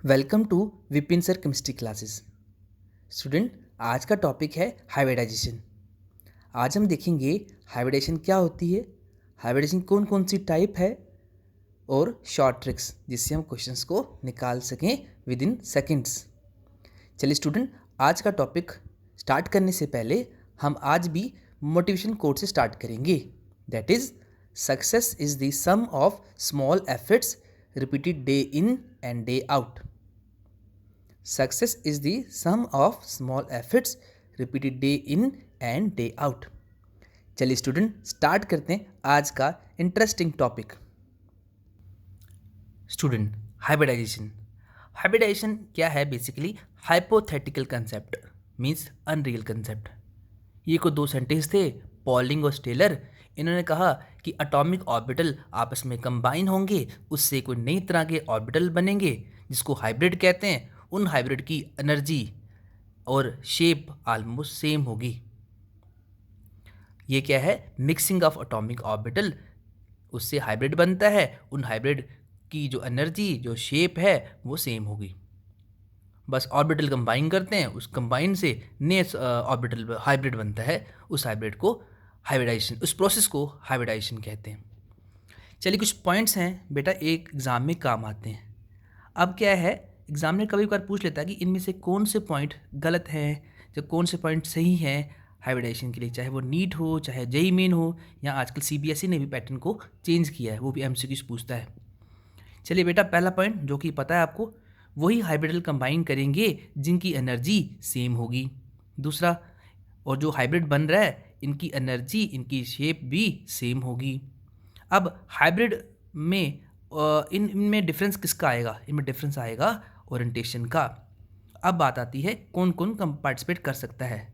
Welcome to Vipin sir chemistry classes. Student, आज का topic है हाइब्रिडाइजेशन। आज हम देखेंगे हाइब्रिडाइजेशन क्या होती है, हाइब्रिडाइजेशन कौन कौन सी टाइप है और शॉर्ट ट्रिक्स जिससे हम क्वेश्चंस को निकाल सकें विद इन सेकेंड्स। चलिए स्टूडेंट, आज का टॉपिक स्टार्ट करने से पहले हम आज भी मोटिवेशन कोट से स्टार्ट करेंगे। That is success is the sum of small efforts repeated day in and day out. Success is the sum of small efforts repeated day in and day out. चलिए student, start करते हैं आज का interesting topic. Student, hybridization. Hybridization क्या है? Basically hypothetical concept means unreal concept. ये को दो साइंटिस्ट थे, पॉलिंग और स्टेलर। इन्होंने कहा कि एटॉमिक ऑर्बिटल आपस में कंबाइन होंगे, उससे कोई नई तरह के ऑर्बिटल बनेंगे जिसको हाइब्रिड कहते हैं। उन हाइब्रिड की एनर्जी और शेप ऑलमोस्ट सेम होगी। ये क्या है? मिक्सिंग ऑफ एटॉमिक ऑर्बिटल, उससे हाइब्रिड बनता है। उन हाइब्रिड की जो एनर्जी, जो शेप है वो सेम होगी। बस ऑर्बिटल कंबाइन करते हैं, उस कंबाइन से नए ऑर्बिटल हाइब्रिड बनता है। उस हाइब्रिड को हाइब्रिडाइजेशन, उस प्रोसेस को हाइब्रिडाइजेशन कहते हैं। चलिए, कुछ पॉइंट्स हैं बेटा, एक एग्ज़ाम में काम आते हैं। अब क्या है, एग्जामिनर कभी कभार पूछ लेता है कि इनमें से कौन से पॉइंट गलत हैं, जो कौन से पॉइंट सही हैं हाइब्रिडाइजेशन के लिए, चाहे वो नीट हो, चाहे जेई मेन हो, या आजकल सीबीएसई ने भी पैटर्न को चेंज किया है, वो भी एमसीक्यूज पूछता है। चलिए बेटा, पहला पॉइंट जो कि पता है आपको, वही हाइब्रिडल कंबाइन करेंगे जिनकी एनर्जी सेम होगी। दूसरा, और जो हाइब्रिड बन रहा है इनकी एनर्जी, इनकी शेप भी सेम होगी। अब हाइब्रिड में इनमें डिफरेंस किसका आएगा? इनमें डिफरेंस आएगा ओरिएंटेशन का। अब बात आती है कौन कौन पार्टिसिपेट कर सकता है,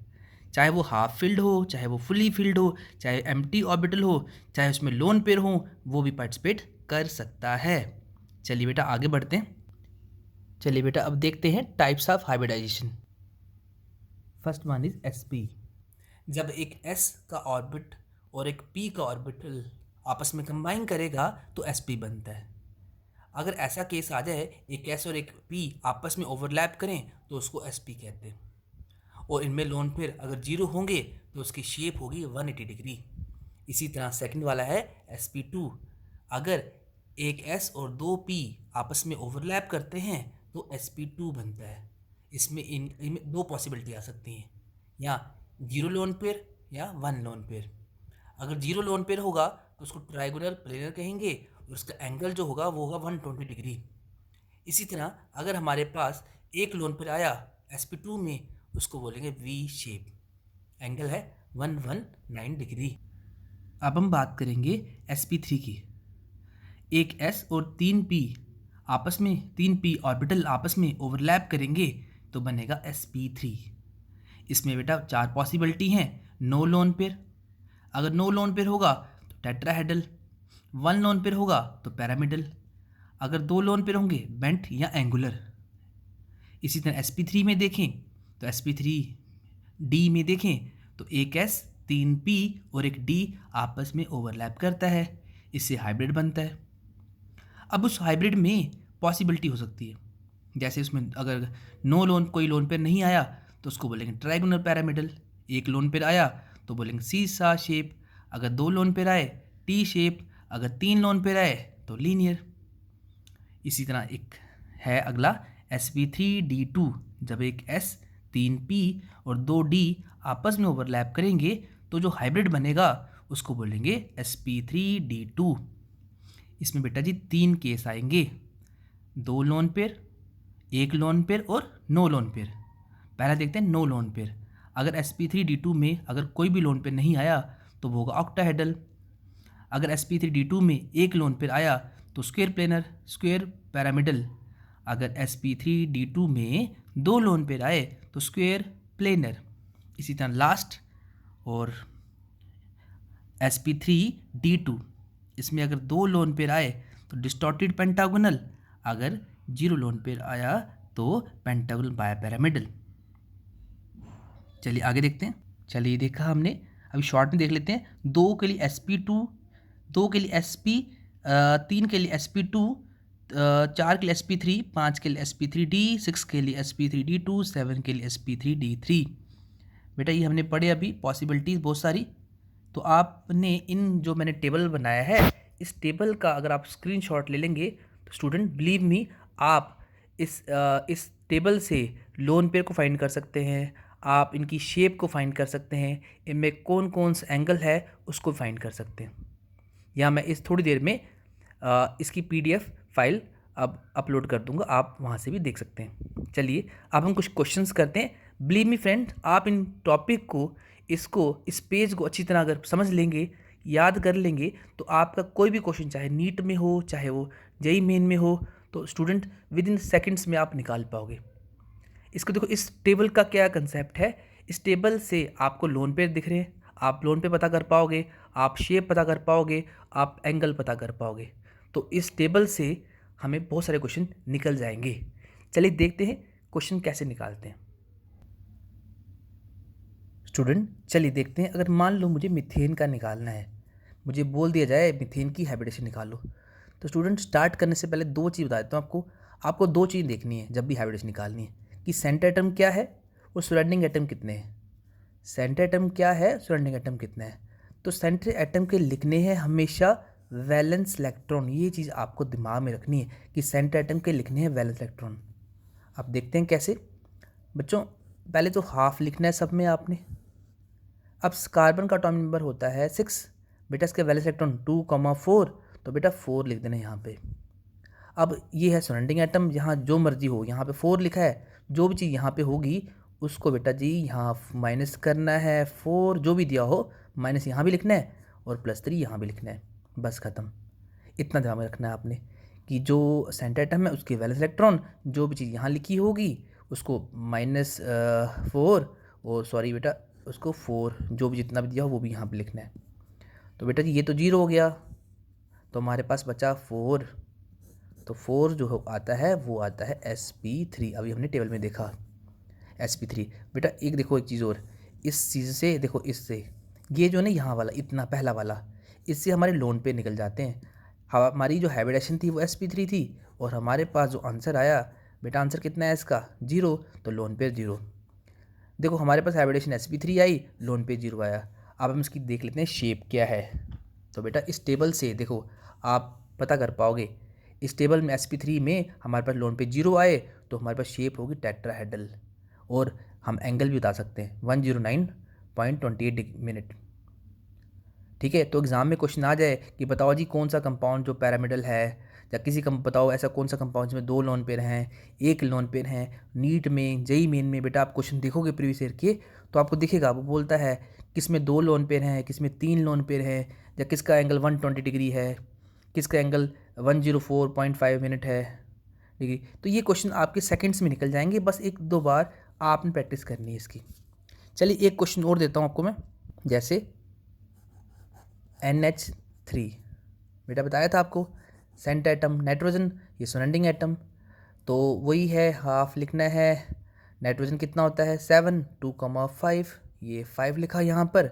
चाहे वो हाफ फील्ड हो, चाहे वो फुली फील्ड हो, चाहे एम्प्टी ऑर्बिटल हो, चाहे उसमें लोन पेयर हो, वो भी पार्टिसिपेट कर सकता है। चलिए बेटा, आगे बढ़ते हैं। चलिए बेटा, अब देखते हैं types of hybridization. First one is sp. जब एक एस का ऑर्बिट और एक पी का ऑर्बिटल आपस में कंबाइन करेगा तो एसपी बनता है। अगर ऐसा केस आ जाए, एक एस और एक पी आपस में ओवरलैप करें तो उसको एसपी कहते हैं। और इनमें लोन पेयर अगर जीरो होंगे तो उसकी शेप होगी 180 डिग्री। इसी तरह सेकंड वाला है sp2। अगर एक s और दो p आपस में ओवरलैप करते हैं तो sp2 बनता है। इसमें इनमें दो पॉसिबिलिटी आ सकती हैं, या जीरो लोन पेयर या वन लोन पेयर। अगर जीरो लोन पेयर होगा तो उसको ट्राइगोनल प्लेनर कहेंगे और उसका एंगल जो होगा वो होगा 120 डिग्री। इसी तरह अगर हमारे पास एक लोन पेयर आया sp2 में, उसको बोलेंगे वी शेप, एंगल है 119 डिग्री। अब हम बात करेंगे sp3 की। एक s और तीन p आपस में, तीन p ऑर्बिटल आपस में ओवरलैप करेंगे तो बनेगा sp3। इसमें बेटा चार पॉसिबिलिटी हैं। नो लोन पेयर, अगर नो लोन पेयर होगा तो टेट्राहेड्रल, वन लोन पेयर होगा तो पैरामिडल, अगर दो लोन पेयर होंगे बेंट या एंगुलर। इसी तरह sp3 में देखें तो sp3d में देखें तो एक s, तीन p और एक d आपस में ओवरलैप करता है, इससे हाइब्रिड बनता है। अब उस हाइब्रिड में पॉसिबिलिटी हो सकती है, जैसे उसमें अगर नो लोन, कोई लोन पेयर नहीं आया तो उसको बोलेंगे ट्राइगोनल पैरामिडल। एक लोन पेयर आया तो बोलेंगे सीसा शेप, अगर दो लोन पेयर आए टी शेप, अगर तीन लोन पेयर आए तो लीनियर। इसी तरह एक है अगला sp3d2। जब एक s, तीन p और दो d आपस में ओवरलैप करेंगे तो जो हाइब्रिड बनेगा उसको बोलेंगे sp3d2। इसमें बेटा जी तीन केस आएंगे, दो लोन पेयर, एक लोन पेयर और नो लोन पेयर। पहला देखते हैं नो लोन पेयर। अगर sp3d2 में अगर कोई भी लोन पेयर नहीं आया तो वो होगा ऑक्टाहेड्रल। अगर sp3d2 में एक लोन पेयर आया तो स्क्वायर प्लेनर, स्क्वायर पैरामिडल। अगर sp3d2 में दो लोन पेयर आए तो स्क्वायर प्लेनर। इसी तरह लास्ट और sp3d2, इसमें अगर दो लोन पेयर आए तो डिस्टॉर्टेड पेंटागोनल, अगर जीरो लोन पेयर आया तो पेंटागोनल बायपैरामिडल। चलिए आगे देखते हैं। चलिए देखा हमने, अभी शॉर्ट में देख लेते हैं। दो के लिए sp2, दो के लिए sp, तीन के लिए sp2, 4 के लिए sp3, 5 के लिए sp3d, 6 के लिए sp3d2, 7 के लिए sp3d3। बेटा ये हमने पढ़े अभी पॉसिबिलिटीज़ बहुत सारी। तो आपने इन जो मैंने टेबल बनाया है, इस टेबल का अगर आप स्क्रीनशॉट ले लेंगे तो स्टूडेंट बिलीव मी, आप इस टेबल से लोन पेयर को फाइंड कर सकते हैं, आप इनकी शेप को फाइंड कर सकते हैं, इनमें कौन कौन सा एंगल है उसको फाइंड कर सकते हैं। या मैं इस थोड़ी देर में इसकी पीडीएफ फाइल अब अपलोड कर दूंगा, आप वहाँ से भी देख सकते हैं। चलिए अब हम कुछ क्वेश्चंस करते हैं। बिलीव मी फ्रेंड, आप इन टॉपिक को, इस पेज को अच्छी तरह अगर समझ लेंगे, याद कर लेंगे, तो आपका कोई भी क्वेश्चन चाहे नीट में हो, चाहे वो जेई मेन में हो, तो स्टूडेंट विद इन सेकेंड्स में आप निकाल पाओगे। इसको देखो, इस टेबल का क्या कंसेप्ट है। इस टेबल से आपको लोन पेयर दिख रहे हैं, आप लोन पे पता कर पाओगे, आप शेप पता कर पाओगे, आप एंगल पता कर पाओगे। तो इस टेबल से हमें बहुत सारे क्वेश्चन निकल जाएंगे। चलिए देखते हैं क्वेश्चन कैसे निकालते हैं। स्टूडेंट चलिए देखते हैं, अगर मान लो मुझे मीथेन का निकालना है, मुझे बोल दिया जाए मीथेन की हाइब्रिडेशन निकालो, तो स्टूडेंट स्टार्ट करने से पहले दो चीज़ बता देता हूँ आपको। आपको दो चीज़ देखनी है जब भी हाइब्रिडेशन निकालनी है, कि सेंटर एटम क्या है और सराउंडिंग एटम कितने हैं। सेंटर एटम क्या है, सराउंडिंग एटम कितने हैं। तो सेंटर एटम के लिखने हैं हमेशा वैलेंस इलेक्ट्रॉन। ये चीज़ आपको दिमाग में रखनी है कि सेंटर एटम के लिखने हैं वैलेंस इलेक्ट्रॉन। अब देखते हैं कैसे। बच्चों पहले तो हाफ लिखना है सब में आपने। अब कार्बन का एटॉमिक नंबर होता है 6, बेटा इसके वैलेंस इलेक्ट्रॉन 2,4, तो बेटा 4 लिख देना यहाँ पे। अब ये है सराउंडिंग एटम, यहाँ जो मर्जी हो, यहाँ पे 4 लिखा है, जो भी चीज़ यहाँ पे होगी उसको बेटा जी यहाँ माइनस करना है। 4 जो भी दिया हो माइनस यहाँ भी लिखना है और +3 यहाँ भी लिखना है, बस ख़त्म। इतना ध्यान में रखना है आपने कि जो सेंटर एटम है उसके वैलेंस इलेक्ट्रॉन जो भी चीज़ यहाँ लिखी होगी उसको -4, और सॉरी बेटा उसको 4 जो भी जितना भी दिया हो वो भी यहाँ पे लिखना है। तो बेटा जी ये तो 0 हो गया, तो हमारे पास बचा 4। तो 4 जो आता है वो आता है sp3। अभी हमने टेबल में देखा sp3। बेटा एक देखो, एक चीज़ और, इस चीज़ से देखो, इससे ये जो ना यहाँ वाला इतना पहला वाला, इससे हमारे लोन पे निकल जाते हैं। हमारी जो हाइब्रिडेशन थी वो sp3 थी, और हमारे पास जो आंसर आया बेटा, आंसर कितना है इसका 0, तो लोन पे 0। देखो हमारे पास हाइब्रिडेशन sp3 आई, लोन पे 0 आया। अब हम इसकी देख लेते हैं शेप क्या है। तो बेटा इस टेबल से देखो आप पता कर पाओगे, इस टेबल में sp3 में हमारे पास लोन पे 0 आए तो हमारे पास शेप होगी टेट्राहेड्रल, और हम एंगल भी बता सकते हैं 109.28 मिनट। ठीक है, तो एग्ज़ाम में क्वेश्चन आ जाए कि बताओ जी कौन सा कंपाउंड जो पैरामिडल है, या किसी का बताओ ऐसा कौन सा कंपाउंड जिसमें 2 लोन पेयर हैं, 1 लोन पेयर हैं। नीट में, जेई मेन में बेटा आप क्वेश्चन देखोगे प्रीवियस ईयर के, तो आपको दिखेगा वो बोलता है किस में 2 लोन पेयर हैं, किस में 3 लोन पेयर हैं, या किसका एंगल 120 डिग्री है, किसका एंगल 104.5 मिनट है डिग्री। तो ये क्वेश्चन आपके सेकेंड्स में निकल जाएंगे, बस 1-2 बार आपने प्रैक्टिस करनी है इसकी। चलिए एक क्वेश्चन और देता हूँ आपको मैं, जैसे NH3 बेटा बताया था आपको, सेंटर एटम नाइट्रोजन, ये सराउंडिंग एटम, तो वही है, हाफ लिखना है। नाइट्रोजन कितना होता है 7, 2,5, ये 5 लिखा यहाँ पर।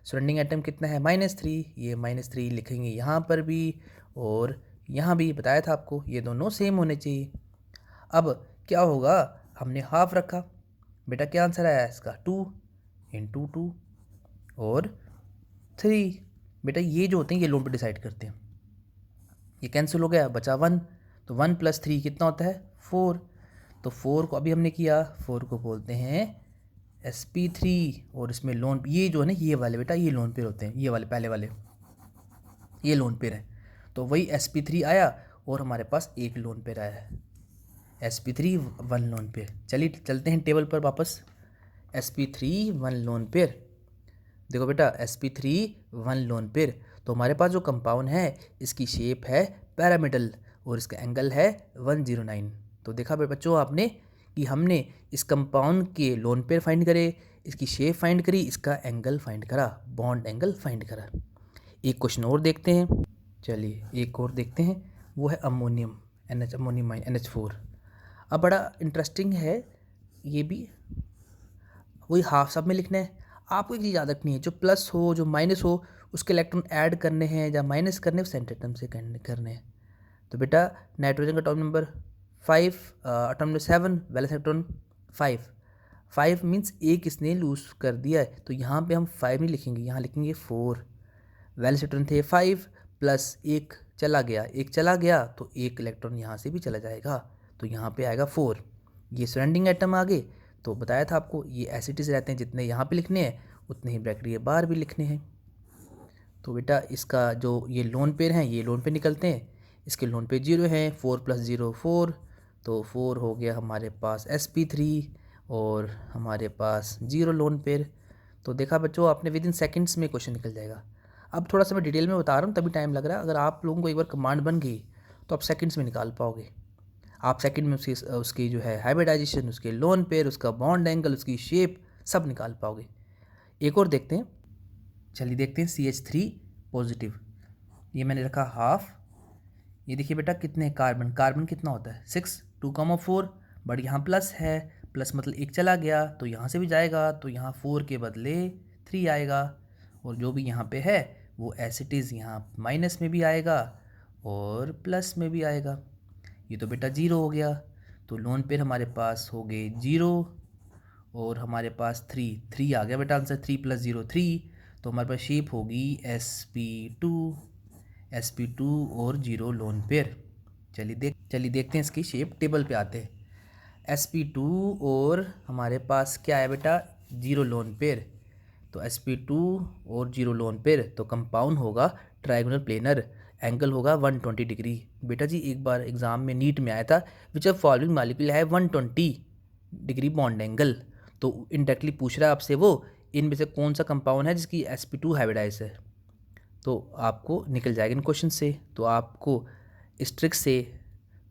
सराउंडिंग एटम कितना है -3, ये -3 लिखेंगे यहाँ पर भी, और यहाँ भी बताया था आपको ये दोनों सेम होने चाहिए। अब क्या होगा, हमने हाफ रखा, बेटा क्या आंसर आया इसका 2 × 2 और 3। बेटा ये जो होते हैं ये लोन पे डिसाइड करते हैं। ये कैंसिल हो गया, बचा 1, तो 1 + 3 कितना होता है 4। तो 4 को अभी हमने किया, 4 को बोलते हैं sp3, और इसमें लोन ये जो है ना ये वाले बेटा ये लोन पेयर होते हैं, ये वाले पहले वाले ये लोन पेयर हैं। तो वही sp3 आया और हमारे पास एक लोन पेयर आया है sp3 1 लोन पेयर। चलिए चलते हैं टेबल पर वापस। sp3 1 लोन पेयर, देखो बेटा sp3 1 लोन पेयर, तो हमारे पास जो कंपाउंड है इसकी शेप है पैरामिडल और इसका एंगल है 109। तो देखा बच्चों आपने कि हमने इस कंपाउंड के लोन पेयर फाइंड करे, इसकी शेप फाइंड करी, इसका एंगल फाइंड करा, बॉन्ड एंगल फाइंड करा। एक क्वेश्चन और देखते हैं, चलिए एक और देखते हैं, वो है अमोनियम अमोनियम NH4। अब बड़ा इंटरेस्टिंग है ये भी, वही हाफ सब में लिखना है। आपको एक चीज़ याद रखनी है, जो प्लस हो जो माइनस हो उसके इलेक्ट्रॉन ऐड करने हैं या माइनस करने हैं, सेंटर एटम से करने हैं। तो बेटा नाइट्रोजन का atomic number 5, atomic number 7, valence electron 5। 5 means एक इसने लूज कर दिया है, तो यहाँ पे हम 5 नहीं लिखेंगे, यहाँ लिखेंगे 4। वैलेंस इलेक्ट्रॉन थे 5 प्लस एक चला गया, एक चला गया तो एक इलेक्ट्रॉन यहाँ से भी चला जाएगा, तो यहाँ पे आएगा 4। ये सराउंडिंग एटम आ गए। तो बताया था आपको ये एसिटीज रहते हैं, जितने यहाँ पे लिखने हैं उतने ही ब्रैकेट के बाहर भी लिखने हैं। तो बेटा इसका जो ये लोन पेयर हैं ये लोन पेयर निकलते हैं, इसके लोन पेयर 0 हैं, 4 + 0 4, तो 4 हो गया हमारे पास sp3 और हमारे पास 0 लोन पेयर। तो देखा बच्चों आपने, विद इन सेकेंड्स में क्वेश्चन निकल जाएगा। अब थोड़ा सा मैं डिटेल में बता रहा हूँ तभी टाइम लग रहा है, अगर आप लोगों को एक बार कमांड बन गई तो आप सेकंड्स में निकाल पाओगे। आप सेकंड में उसकी जो है हाइब्रिडाइजेशन, उसके लोन पेयर, उसका बॉन्ड एंगल, उसकी शेप सब निकाल पाओगे। एक और देखते हैं, चलिए देखते हैं CH3 पॉजिटिव। ये मैंने रखा हाफ। ये देखिए बेटा कितने कार्बन, कार्बन कितना होता है 6, 2,4, बट यहाँ प्लस है, प्लस मतलब एक चला गया तो यहाँ से भी जाएगा, तो यहाँ 4 के बदले 3 आएगा, और जो भी यहाँ पे है वो एसिटीज़ यहाँ माइनस में भी आएगा और प्लस में भी आएगा। ये तो बेटा 0 हो गया, तो लोन पेयर हमारे पास हो गए 0 और हमारे पास 3 आ गया बेटा आंसर, 3 + 0 3, तो हमारे पास शेप होगी sp2 और 0 लोन पेयर। चलिए देखते हैं इसकी शेप, टेबल पे आते हैं। sp2 और हमारे पास क्या है बेटा 0 लोन पेयर, तो sp2 और 0 लोन पेयर, तो कंपाउंड होगा ट्रायंगुलर प्लेनर, एंगल होगा 120 डिग्री। बेटा जी एक बार एग्जाम में नीट में आया था, विच ऑफ फॉलोइंग मॉलिक्यूल है 120 डिग्री बॉन्ड एंगल, तो इनडायरेक्टली पूछ रहा है आपसे वो इनमें से कौन सा कंपाउंड है जिसकी sp2 हाइब्रिडाइज है, तो आपको निकल जाएगा इन क्वेश्चन से। तो आपको इस ट्रिक से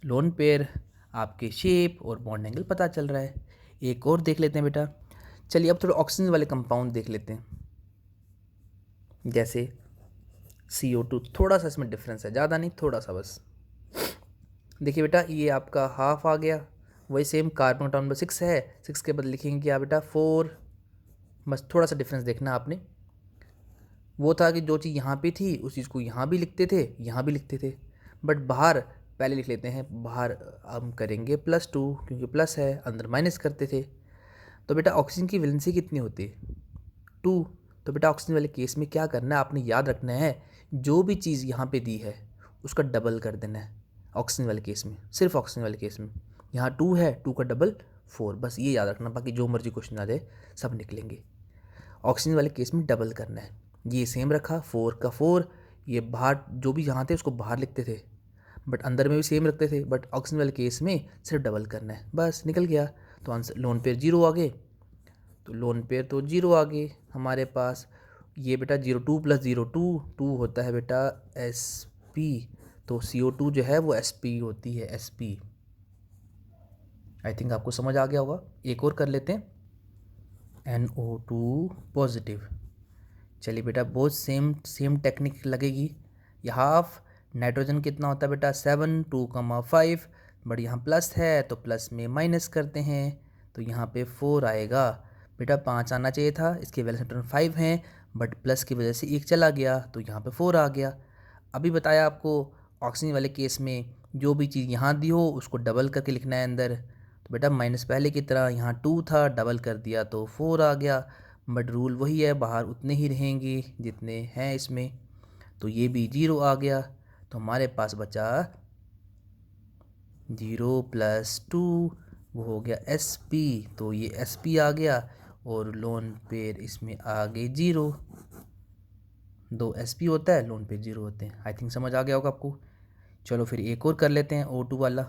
लोन पेयर, आपके शेप और बॉन्ड एंगल पता चल रहा है। एक और देख लेते हैं बेटा, चलिए अब थोड़ा ऑक्सीजन वाले कंपाउंड देख लेते हैं, जैसे CO2, थोड़ा सा इसमें डिफरेंस है, ज़्यादा नहीं, थोड़ा सा बस। देखिए बेटा ये आपका हाफ आ गया, वही सेम कार्बन एटॉमिक नंबर 6 है, 6 के बदले लिखेंगे क्या बेटा 4, बस थोड़ा सा डिफरेंस देखना आपने। वो था कि जो चीज़ यहाँ पे थी उस चीज़ को यहाँ भी लिखते थे, यहाँ भी लिखते थे, बट बाहर पहले लिख लेते हैं, बाहर हम करेंगे +2 क्योंकि प्लस है, अंदर माइनस करते थे। तो बेटा ऑक्सीजन की वैलेंसी कितनी होती है 2, तो बेटा ऑक्सीजन वाले केस में क्या करना है आपने याद रखना है, जो भी चीज़ यहाँ पे दी है उसका डबल कर देना है। ऑक्सीजन वाले केस में, सिर्फ ऑक्सीजन वाले केस में, यहाँ 2 है, 2 का डबल 4, बस ये याद रखना, बाकी जो मर्जी क्वेश्चन आ जाए सब निकलेंगे। ऑक्सीजन वाले केस में डबल करना है, ये सेम रखा 4 का 4, ये बाहर जो भी यहाँ थे उसको बाहर लिखते थे, बट अंदर में भी सेम रखते थे, बट ऑक्सीजन वाले केस में सिर्फ डबल करना है, बस निकल गया। तो आंसर लोन पेयर 0 आ गए, तो लोन पेयर तो 0 आ गए हमारे पास। ये बेटा 0 2 + 0 2, 2 होता है बेटा sp, तो CO2 जो है वो sp होती है, sp। आई थिंक आपको समझ आ गया होगा। एक और कर लेते हैं, NO2 पॉजिटिव। चलिए बेटा बहुत सेम टेक्निक लगेगी। ये हाफ, नाइट्रोजन कितना होता है बेटा 7, 2,5, बट यहाँ प्लस है तो प्लस में माइनस करते हैं, तो यहाँ पे 4 आएगा। बेटा 5 आना चाहिए था, इसके वैलेंस इलेक्ट्रॉन 5 हैं, बट प्लस की वजह से एक चला गया तो यहाँ पे 4 आ गया। अभी बताया आपको ऑक्सीजन वाले केस में जो भी चीज़ यहाँ दी हो उसको डबल करके लिखना है अंदर, तो बेटा माइनस पहले की तरह यहाँ 2 था, डबल कर दिया तो 4 आ गया, बट रूल वही है, बाहर उतने ही रहेंगे जितने हैं इसमें, तो ये भी 0 आ गया, तो हमारे पास बचा 0 + 2, वो हो गया sp, तो ये sp आ गया और लोन पेयर इसमें आ गए 0, 2 sp होता है, लोन पेयर 0 होते हैं। आई थिंक समझ आ गया होगा आपको। चलो फिर एक और कर लेते हैं O2 वाला।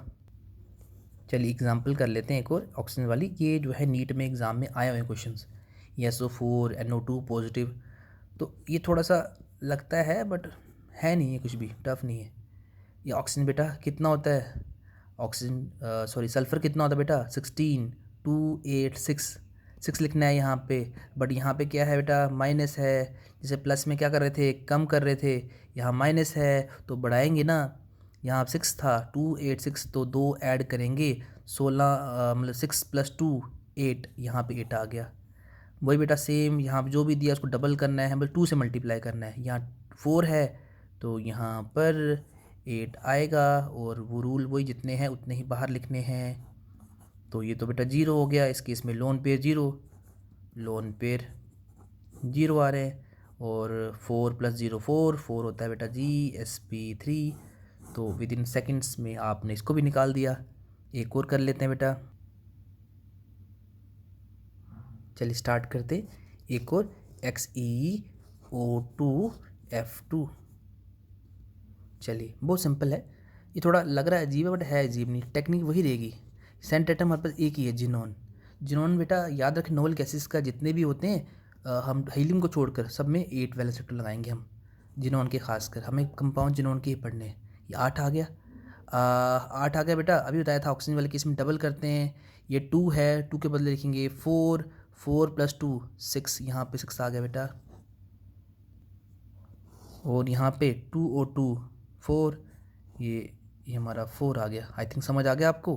चलिए एग्जाम्पल कर लेते हैं एक और ऑक्सीजन वाली, ये जो है नीट में एग्ज़ाम में आए हुए हैं क्वेश्चन, SO4 NO2 पॉजिटिव, तो ये थोड़ा सा लगता है बट है नहीं है, कुछ भी टफ नहीं है। ये ऑक्सीजन बेटा कितना होता है, ऑक्सीजन सॉरी सल्फ़र कितना होता है बेटा 16, 2 8 6 लिखना है यहाँ पे, बट यहाँ पे क्या है बेटा माइनस है, जैसे प्लस में क्या कर रहे थे कम कर रहे थे, यहाँ माइनस है तो बढ़ाएंगे ना, यहाँ 6 था 2 8 6, तो 2 ऐड करेंगे 16, मतलब 6 + 2 8, यहाँ पे 8 आ गया। वही बेटा सेम यहाँ जो भी दिया उसको डबल करना है, मतलब 2 से मल्टीप्लाई करना है, यहाँ 4 है तो यहाँ पर 8 आएगा और वो रूल वही जितने हैं उतने ही बाहर लिखने हैं। तो ये तो बेटा 0 हो गया, इस केस में लोन पेयर 0, लोन पेयर 0 आ रहे हैं। और 4 + 0 4 होता है बेटा जी sp3। तो विद इन सेकेंड्स में आपने इसको भी निकाल दिया। एक और कर लेते हैं बेटा, चलिए स्टार्ट करते। एक और XeO2F2। चलिए बहुत सिंपल है, ये थोड़ा लग रहा है अजीब है बट है अजीब नहीं, टेक्निक वही रहेगी। सेंट एटम हमारे पास एक ही है, जिनोन। जिनोन बेटा याद रखें नोबेल गैसेस का जितने भी होते हैं, हम हीलियम को छोड़कर सब में 8 वैलेंस इलेक्ट्रॉन लगाएंगे हम, जिनोन के खासकर हमें कंपाउंड जिनोन के ही पढ़ने हैं। ये 8 आ गया, 8 आ गया बेटा। अभी बताया था ऑक्सीजन वाले केस में डबल करते हैं, ये 2 है, 2 के बदले लिखेंगे 4, 4 + 2 6, यहाँ पे 6 आ गया बेटा। और यहाँ पे 2O2 4, ये हमारा 4 आ गया। आई थिंक समझ आ गया आपको।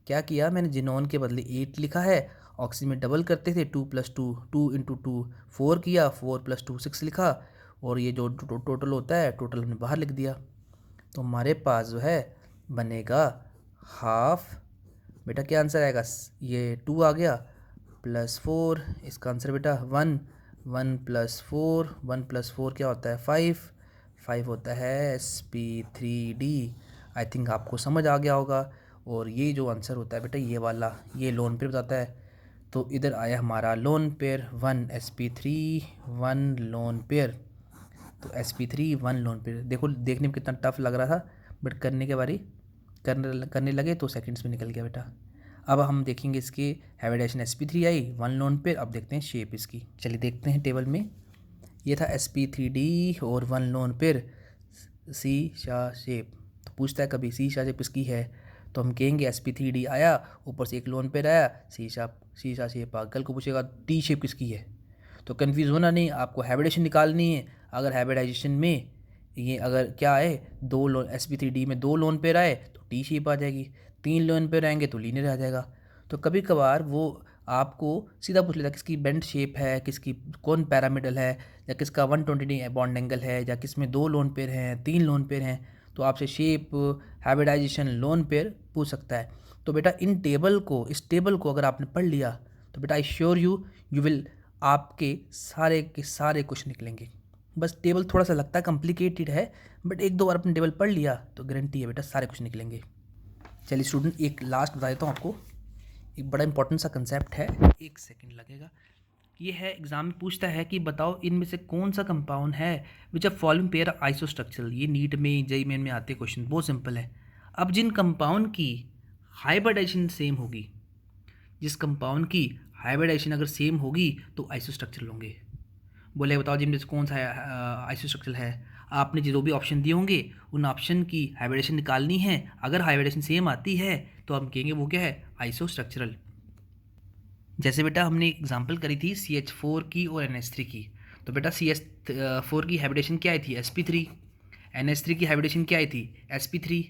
क्या किया मैंने, जिनोन के बदले 8 लिखा है, ऑक्सीजन में डबल करते थे 2 + 2 2 × 2 4 किया, 4 + 2 6 लिखा, और ये जो टोटल होता है टोटल हमने बाहर लिख दिया। तो हमारे पास जो है बनेगा हाफ, बेटा क्या आंसर आएगा, ये 2 आ गया +4, इसका आंसर बेटा 1, 1 + 4, 1 + 4 क्या होता है 5, 5 होता है sp3d। आई थिंक आपको समझ आ गया होगा। और ये जो आंसर होता है बेटा ये वाला, ये लोन पेयर बताता है। तो इधर आया हमारा lone pair 1 sp3 1 lone pair. तो sp3 1 लोन पेयर, देखो देखने में कितना टफ लग रहा था, बट करने के बारी करने लगे तो सेकंड्स में निकल गया बेटा। अब हम देखेंगे इसके हाइब्रिडाइजेशन sp3 आई 1 लोन पेयर। अब देखते हैं शेप इसकी, चलिए देखते हैं टेबल में। ये था sp3d और 1 लोन पेयर, सी शा शेप। तो पूछता है कभी सी शा शेप किसकी है, तो हम कहेंगे sp3d आया, ऊपर से एक लोन पेयर आया, सी शा शेप आ। कल को पूछेगा टी शेप किसकी है, तो कन्फ्यूज़ होना नहीं, आपको हाइब्रिडाइजेशन निकालनी है। अगर हाइब्रिडाइजेशन में ये अगर क्या आए, 2 लोन sp3d में 2 लोन पेयर आए तो टी शेप आ जाएगी, 3 लोन पेयर आएंगे तो लीनियर आ जाएगा। तो कभी कभार वो आपको सीधा पूछ लेता है किसकी बेंट शेप है, किसकी कौन पैरामिडल है, या किसका 120 बॉन्ड एंगल है, या किस में 2 लोन पेयर हैं 3 लोन पेयर हैं। तो आपसे शेप, हाइब्रिडाइजेशन, लोन पेयर पूछ सकता है। तो बेटा इन टेबल को, इस टेबल को अगर आपने पढ़ लिया तो बेटा आई श्योर यू विल, आपके सारे के सारे क्वेश्चन निकलेंगे। बस टेबल थोड़ा सा लगता है कॉम्प्लिकेटेड है, बट एक दो बार अपने टेबल पढ़ लिया तो गारंटी है बेटा सारे क्वेश्चन निकलेंगे। चलिए स्टूडेंट एक लास्ट बता देता हूँ आपको, एक बड़ा इंपॉर्टेंट सा कंसेप्ट है, एक सेकंड लगेगा। ये है एग्जाम में पूछता है कि बताओ इनमें से कौन सा कंपाउंड है विच आर फॉलोइंग पेयर आइसोस्ट्रक्चरल। ये नीट में जेईई मेन में आते क्वेश्चन, बहुत सिंपल है। अब जिन कंपाउंड की हाइब्रिडाइजेशन सेम होगी, जिस कंपाउंड की हाइब्रिडाइजेशन अगर सेम होगी तो आइसोस्ट्रक्चरल होंगे। बोले बताओ जिनमें से कौन सा आइसोस्ट्रक्चरल है। आपने जो भी ऑप्शन दिए होंगे उन ऑप्शन की हाइब्रिडेशन निकालनी है। अगर हाइब्रिडेशन सेम आती है तो हम कहेंगे वो क्या है, आइसोस्ट्रक्चरल। जैसे बेटा हमने एग्जांपल करी थी CH4 की और NH3 की। तो बेटा CH4 की हाइब्रिडेशन क्या आई थी, sp3। NH3 की हाइब्रिडेशन क्या आई थी, sp3।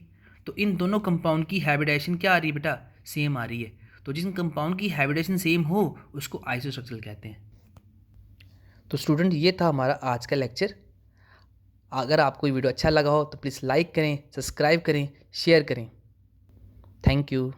तो इन दोनों कंपाउंड की हाइब्रिडेशन क्या आ रही है बेटा, सेम आ रही है। तो जिन कंपाउंड की हाइब्रिडेशन सेम हो उसको आइसोस्ट्रक्चरल कहते हैं। तो स्टूडेंट ये था हमारा आज का लेक्चर। अगर आपको ये वीडियो अच्छा लगा हो तो प्लीज़ लाइक करें, सब्सक्राइब करें, शेयर करें। Thank you.